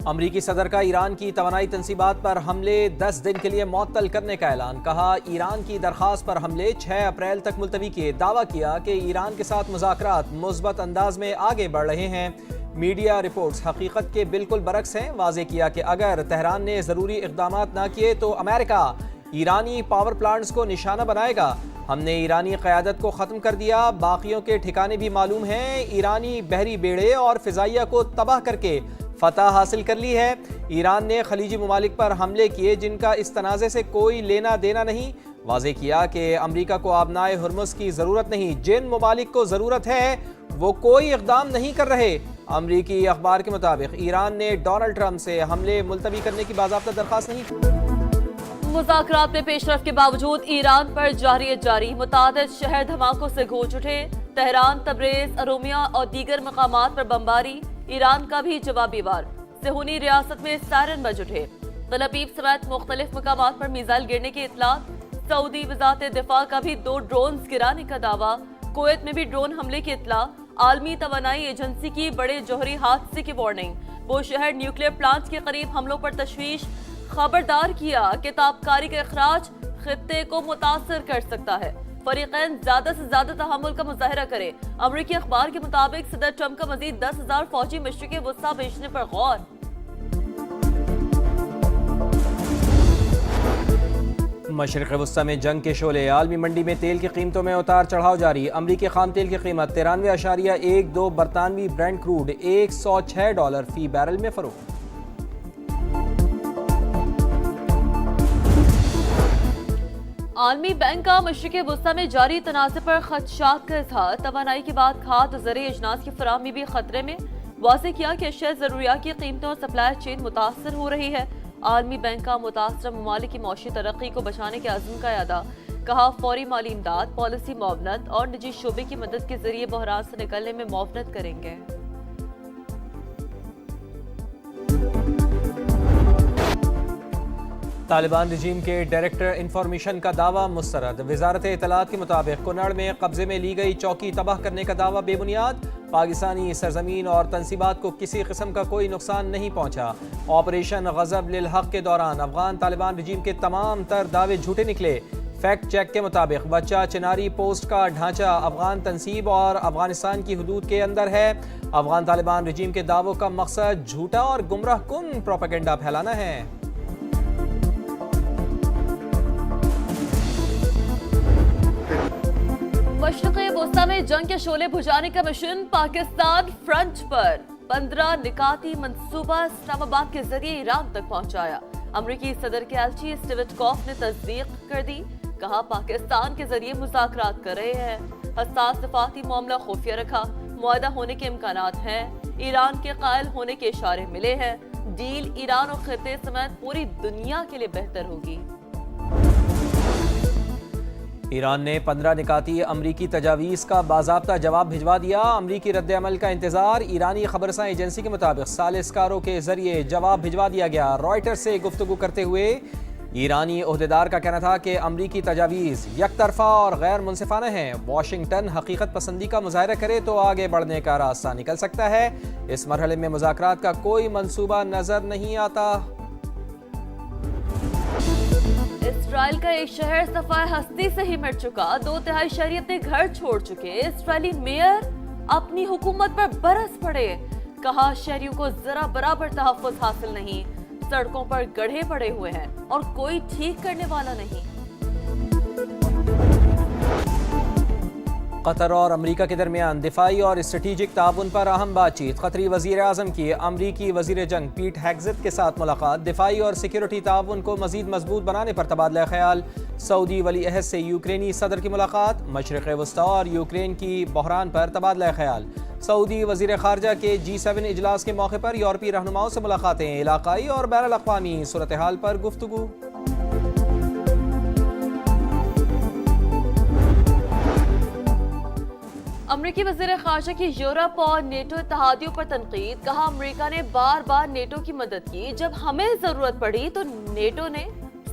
امریکی صدر کا ایران کی توانائی تنصیبات پر حملے 10 دن کے لیے معطل کرنے کا اعلان. کہا ایران کی درخواست پر حملے 6 اپریل تک ملتوی کیے. دعویٰ کیا کہ ایران کے ساتھ مذاکرات مثبت انداز میں آگے بڑھ رہے ہیں. میڈیا رپورٹس حقیقت کے بالکل برعکس ہیں. واضح کیا کہ اگر تہران نے ضروری اقدامات نہ کیے تو امریکہ ایرانی پاور پلانٹس کو نشانہ بنائے گا. ہم نے ایرانی قیادت کو ختم کر دیا. باقیوں کے ٹھکانے بھی معلوم ہیں. ایرانی بحری بیڑے اور فضائیہ کو تباہ کر کے فتح حاصل کر لی ہے. ایران نے خلیجی ممالک پر حملے کیے جن کا اس تنازع سے کوئی لینا دینا نہیں. واضح کیا کہ امریکہ کو آبنائے ہرمز کی ضرورت نہیں. جن ممالک کو ضرورت ہے وہ کوئی اقدام نہیں کر رہے. امریکی اخبار کے مطابق ایران نے ڈونلڈ ٹرمپ سے حملے ملتوی کرنے کی باضابطہ درخواست نہیں کی. مذاکرات میں پیش رفت کے باوجود ایران پر جاری متعدد شہر دھماکوں سے گونج اٹھے. تہران، تبریز، ارومیہ اور دیگر مقامات پر بمباری. ایران کا بھی جوابی وار. صہیونی ریاست میں سائرن بج اٹھے. تل ابیب سمیت مختلف مقامات پر میزائل گرنے کی اطلاعات. سعودی وزارت دفاع کا بھی 2 ڈرونز گرانے کا دعویٰ. کویت میں بھی ڈرون حملے کی اطلاع. عالمی توانائی ایجنسی کی بڑے جوہری حادثے کی وارننگ. وہ شہر نیوکلیئر پلانٹس کے قریب حملوں پر تشویش. خبردار کیا کہ تابکاری کا اخراج خطے کو متاثر کر سکتا ہے. فریقین زیادہ سے زیادہ تحمل کا مظاہرہ کرے. امریکی اخبار کے مطابق صدر ٹرمپ کا مزید 10,000 فوجی مشرق وسطی بھیجنے پر غور. مشرق وسطی میں جنگ کے شعلے. عالمی منڈی میں تیل کی قیمتوں میں اتار چڑھاؤ جاری. امریکی خام تیل کی قیمت 93.12 برطانوی برینٹ کروڈ $106 فی بیرل میں فروخت. عالمی بینک کا مشرق وسطی میں جاری تنازع پر خدشات کا اظہار. توانائی کے بعد کھاد اور زرعی اجناس کی فراہمی بھی خطرے میں. واضح کیا کہ اشیاء ضروریات کی قیمتوں اور سپلائی چین متاثر ہو رہی ہے. عالمی بینک کا متاثرہ ممالک کی معاشی ترقی کو بچانے کے عزم کا اعادہ. کہا فوری مالی امداد، پالیسی معاونت اور نجی شعبے کی مدد کے ذریعے بحران سے نکلنے میں معاونت کریں گے. طالبان رجیم کے ڈائریکٹر انفارمیشن کا دعویٰ مسترد. وزارت اطلاعات کے مطابق کنڑ میں قبضے میں لی گئی چوکی تباہ کرنے کا دعویٰ بے بنیاد. پاکستانی سرزمین اور تنصیبات کو کسی قسم کا کوئی نقصان نہیں پہنچا. آپریشن غضب للحق کے دوران افغان طالبان رجیم کے تمام تر دعوے جھوٹے نکلے. فیکٹ چیک کے مطابق بچہ چناری پوسٹ کا ڈھانچہ افغان تنصیب اور افغانستان کی حدود کے اندر ہے. افغان طالبان رجیم کے دعووں کا مقصد جھوٹا اور گمراہ کن پروپیگنڈا پھیلانا ہے. مشرق وسطی میں جنگ کے شعلے بجھانے کا مشن. پاکستان فرنٹ پر 15 نکاتی منصوبہ اسلام آباد کے ذریعے ایران تک پہنچایا. امریکی صدر کے ایلچی اسٹیو وٹکوف نے تصدیق کر دی. کہا پاکستان کے ذریعے مذاکرات کر رہے ہیں. حساس دفاعی معاملہ خفیہ رکھا. معاہدہ ہونے کے امکانات ہیں. ایران کے قائل ہونے کے اشارے ملے ہیں. ڈیل ایران اور خطے سمیت پوری دنیا کے لیے بہتر ہوگی. ایران نے 15 نکاتی امریکی تجاویز کا باضابطہ جواب بھجوا دیا. امریکی رد عمل کا انتظار. ایرانی خبررساں ایجنسی کے مطابق ثالثکاروں کے ذریعے جواب بھجوا دیا گیا. رائٹر سے گفتگو کرتے ہوئے ایرانی عہدیدار کا کہنا تھا کہ امریکی تجاویز یک طرفہ اور غیر منصفانہ ہیں. واشنگٹن حقیقت پسندی کا مظاہرہ کرے تو آگے بڑھنے کا راستہ نکل سکتا ہے. اس مرحلے میں مذاکرات کا کوئی منصوبہ نظر نہیں آتا. اسرائیل کا ایک شہر صفائے ہستی سے ہی مٹ چکا. 2/3 شہری اپنے گھر چھوڑ چکے. اسرائیلی میئر اپنی حکومت پر برس پڑے. کہا شہریوں کو ذرا برابر تحفظ حاصل نہیں. سڑکوں پر گڑھے پڑے ہوئے ہیں اور کوئی ٹھیک کرنے والا نہیں. قطر اور امریکہ کے درمیان دفاعی اور اسٹریٹجک تعاون پر اہم بات چیت. قطری وزیر اعظم کی امریکی وزیر جنگ پیٹ ہیگزت کے ساتھ ملاقات. دفاعی اور سیکیورٹی تعاون کو مزید مضبوط بنانے پر تبادلہ خیال. سعودی ولی عہد سے یوکرینی صدر کی ملاقات. مشرق وسطی اور یوکرین کی بحران پر تبادلہ خیال. سعودی وزیر خارجہ کے G7 اجلاس کے موقع پر یورپی رہنماؤں سے ملاقاتیں. علاقائی اور بین الاقوامی صورتحال پر گفتگو. امریکی وزیر خارجہ کی یورپ اور نیٹو اتحادیوں پر تنقید. کہا امریکہ نے بار بار نیٹو کی مدد کی. جب ہمیں ضرورت پڑی تو نیٹو نے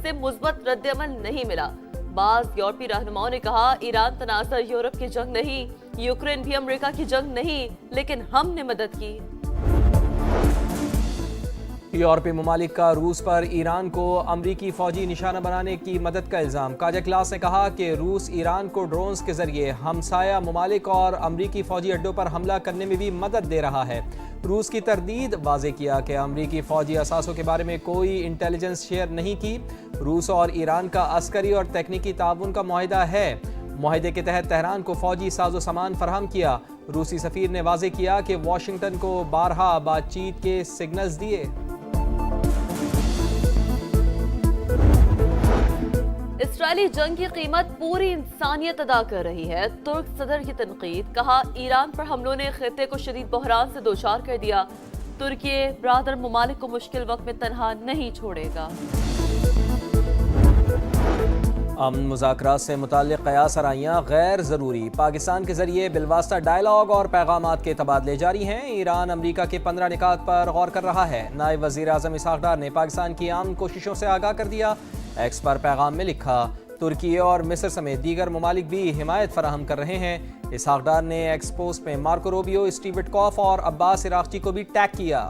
سے مثبت رد عمل نہیں ملا. بعض یورپی رہنماؤں نے کہا ایران تنازع یورپ کی جنگ نہیں. یوکرین بھی امریکہ کی جنگ نہیں لیکن ہم نے مدد کی. یورپی ممالک کا روس پر ایران کو امریکی فوجی نشانہ بنانے کی مدد کا الزام۔ کاجا کلاس نے کہا کہ روس ایران کو ڈرونز کے ذریعے ہمسایہ ممالک اور امریکی فوجی اڈوں پر حملہ کرنے میں بھی مدد دے رہا ہے۔ روس کی تردید واضح کیا کہ امریکی فوجی اثاثوں کے بارے میں کوئی انٹیلیجنس شیئر نہیں کی۔ روس اور ایران کا عسکری اور تکنیکی تعاون کا معاہدہ ہے۔ معاہدے کے تحت تہران کو فوجی ساز و سامان فراہم کیا۔ روسی سفیر نے واضح کیا کہ واشنگٹن کو بارہا بات چیت کے سگنلز دیے۔ اسرائیلی جنگ کی قیمت پوری انسانیت ادا کر رہی ہے۔ ترک صدر کی تنقید، کہا ایران پر حملوں نے خطے کو شدید بحران سے دوچار کر دیا۔ ترکی برادر ممالک کو مشکل وقت میں تنہا نہیں چھوڑے گا۔ امن مذاکرات سے متعلق قیاس آرائیاں غیر ضروری۔ پاکستان کے ذریعے بالواسطہ ڈائیلاگ اور پیغامات کے تبادلے جاری ہیں۔ ایران امریکہ کے 15 نکات پر غور کر رہا ہے۔ نائب وزیر اعظم اسحاق ڈار نے پاکستان کی امن کوششوں سے آگاہ کر دیا۔ ایکس پر پیغام میں لکھا، ترکی اور مصر سمیت دیگر ممالک بھی حمایت فراہم کر رہے ہیں۔ اسحاق ڈار نے ایکس پوسٹ میں مارکو روبیو، اسٹیو وٹکوف اور عباس عراقچی کو بھی ٹیگ کیا۔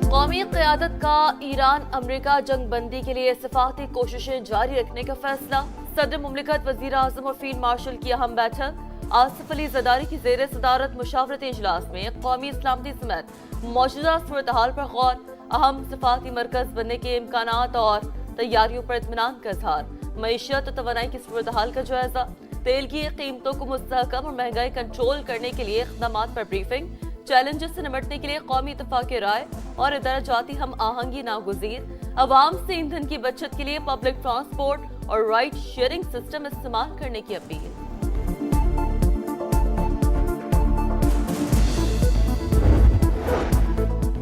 قومی قیادت کا ایران امریکہ جنگ بندی کے لیے سفارتی کوششیں جاری رکھنے کا فیصلہ۔ صدر مملکت، وزیر اعظم اور فیلڈ مارشل کی اہم بیٹھک۔ آصف علی زرداری کی زیر صدارت مشاورتی اجلاس میں قومی سلامتی سمیت موجودہ صورتحال پر غور۔ اہم سفارتی مرکز بننے کے امکانات اور تیاریوں پر اطمینان کا اظہار۔ معیشت اور توانائی کی صورتحال کا جائزہ۔ تیل کی قیمتوں کو مستحکم اور مہنگائی کنٹرول کرنے کے لیے اقدامات پر بریفنگ۔ چیلنجز سے نمٹنے کے لیے قومی اتفاق رائے اور ادارہ جاتی ہم آہنگی ناگزیر۔ عوام سے ایندھن کی بچت کے لیے پبلک ٹرانسپورٹ اور رائڈ شیئرنگ سسٹم استعمال کرنے کی اپیل۔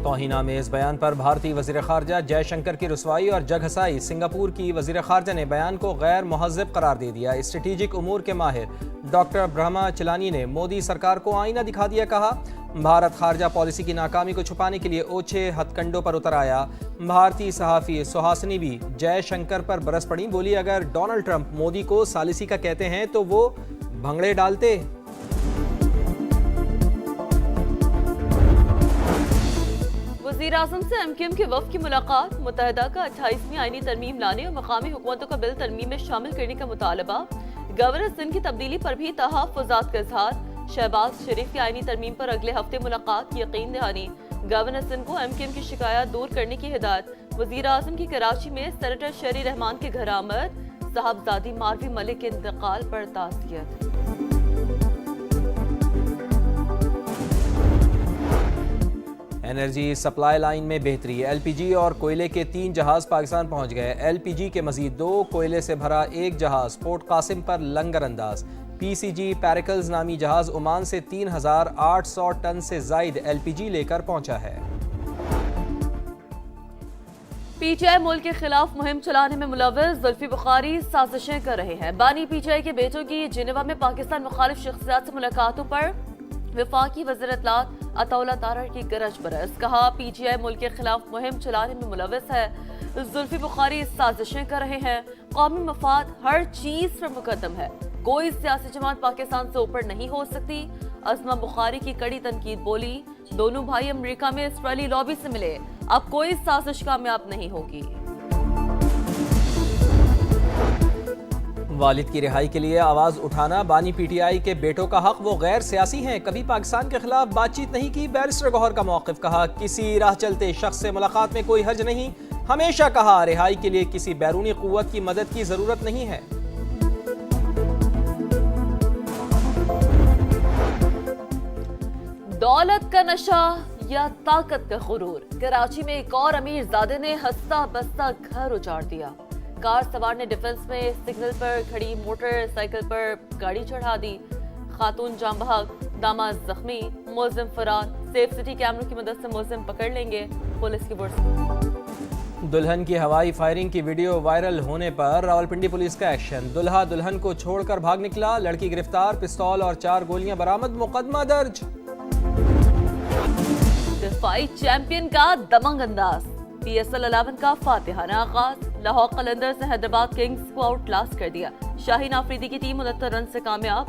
توہین آمیز بیان پر بھارتی وزیر خارجہ جے شنکر کی رسوائی اور جگ ہسائی۔ سنگاپور کی وزیر خارجہ نے بیان کو غیر مہذب قرار دے دیا۔ اسٹریٹجک امور کے ماہر ڈاکٹر برہما چلانی نے مودی سرکار کو آئینہ دکھا دیا۔ کہا، بھارت خارجہ پالیسی کی ناکامی کو چھپانے کے لیے اوچھے ہتھ کنڈوں پر اتر آیا۔ بھارتی صحافی سہاسنی بھی جے شنکر پر برس پڑی۔ بولی، اگر ڈونلڈ ٹرمپ مودی کو ثالثی کا کہتے ہیں تو وہ بھنگڑے ڈالتے۔ وزیر اعظم سے ایم کیو ایم کے وفد کی ملاقات۔ متحدہ کا 28ویں آئینی ترمیم لانے اور مقامی حکومتوں کا بل ترمیم میں شامل کرنے کا مطالبہ۔ گورنر سندھ کی تبدیلی پر بھی تحفظات کا اظہار۔ شہباز شریف کی آئینی ترمیم پر اگلے ہفتے ملاقات کی یقین دہانی۔ گورنر سندھ کو ایم کیو ایم کی شکایات دور کرنے کی ہدایت۔ وزیر اعظم کی کراچی میں سینیٹر شہری رحمان کے گھر آمد۔ صاحبزادی ماروی ملک کے انتقال پر تعزیت۔ انرجی سپلائی لائن میں بہتری۔ ایل پی جی اور کوئلے کے 3 جہاز پاکستان پہنچ گئے۔ ایل پی جی کے مزید 2، کوئلے سے بھرا 1 جہاز پورٹ قاسم پر لنگر انداز۔ پی سی جی پیریکلز نامی جہاز عمان سے 3800 ٹن سے زائد ایل پی جی لے کر پہنچا ہے۔ پی ٹی آئی ملک کے خلاف مہم چلانے میں ملوث زلفی بخاری سازشیں کر رہے ہیں۔ بانی پی ٹی آئی کے بیٹوں کی جنیوا میں پاکستان مخالف شخصیات سے ملاقاتوں پر وفاقی وزیر اطلاعات عطا اللہ تارڑ کی گرج برس۔ کہا، پی ٹی آئی ملک کے خلاف مہم چلانے میں ملوث ہے۔ زلفی بخاری سازشیں کر رہے ہیں۔ قومی مفاد ہر چیز پر مقدم ہے۔ کوئی سیاسی جماعت پاکستان سے اوپر نہیں ہو سکتی۔ اسما بخاری کی کڑی تنقید۔ بولی، دونوں بھائی امریکہ میں اسرائیلی لابی سے ملے، اب کوئی سازش کامیاب نہیں ہوگی۔ والد کی رہائی کے لیے آواز اٹھانا بانی پی ٹی آئی کے بیٹوں کا حق، وہ غیر سیاسی ہیں، کبھی پاکستان کے خلاف بات چیت نہیں کی۔ بیرسٹر گوہر کا موقف۔ کہا، کسی راہ چلتے شخص سے ملاقات میں کوئی حرج نہیں۔ ہمیشہ کہا، رہائی کے لیے کسی بیرونی قوت کی مدد کی ضرورت نہیں ہے۔ دولت کا نشہ یا طاقت کا غرور۔ کراچی میں ایک اور امیر زادے نے ہنستا بستا گھر اجاڑ دیا۔ کار سوار نے ڈیفنس میں سگنل پر کھڑی موٹر سائیکل پر گاڑی چڑھا دی۔ خاتون جاں بحق، داماد زخمی، ملزم فرار۔ سیف سٹی کیمروں کی مدد سے ملزم پکڑ لیں گے، پولیس کی برس۔ دلہن کی ہوائی فائرنگ کی ویڈیو وائرل ہونے پر راولپنڈی پولیس کا ایکشن۔ دلہا دلہن کو چھوڑ کر بھاگ نکلا، لڑکی گرفتار، پستول اور 4 گولیاں برآمد، مقدمہ درج۔ دفاعی چیمپئن کا دمنگ انداز۔ پی ایس ایل 11 کا فاتحانہ آغاز۔ لاہور قلندرز نے حیدرآباد کنگز کو آؤٹ کلاس کر دیا۔ شاہین آفریدی کی ٹیم 69 رن سے کامیاب۔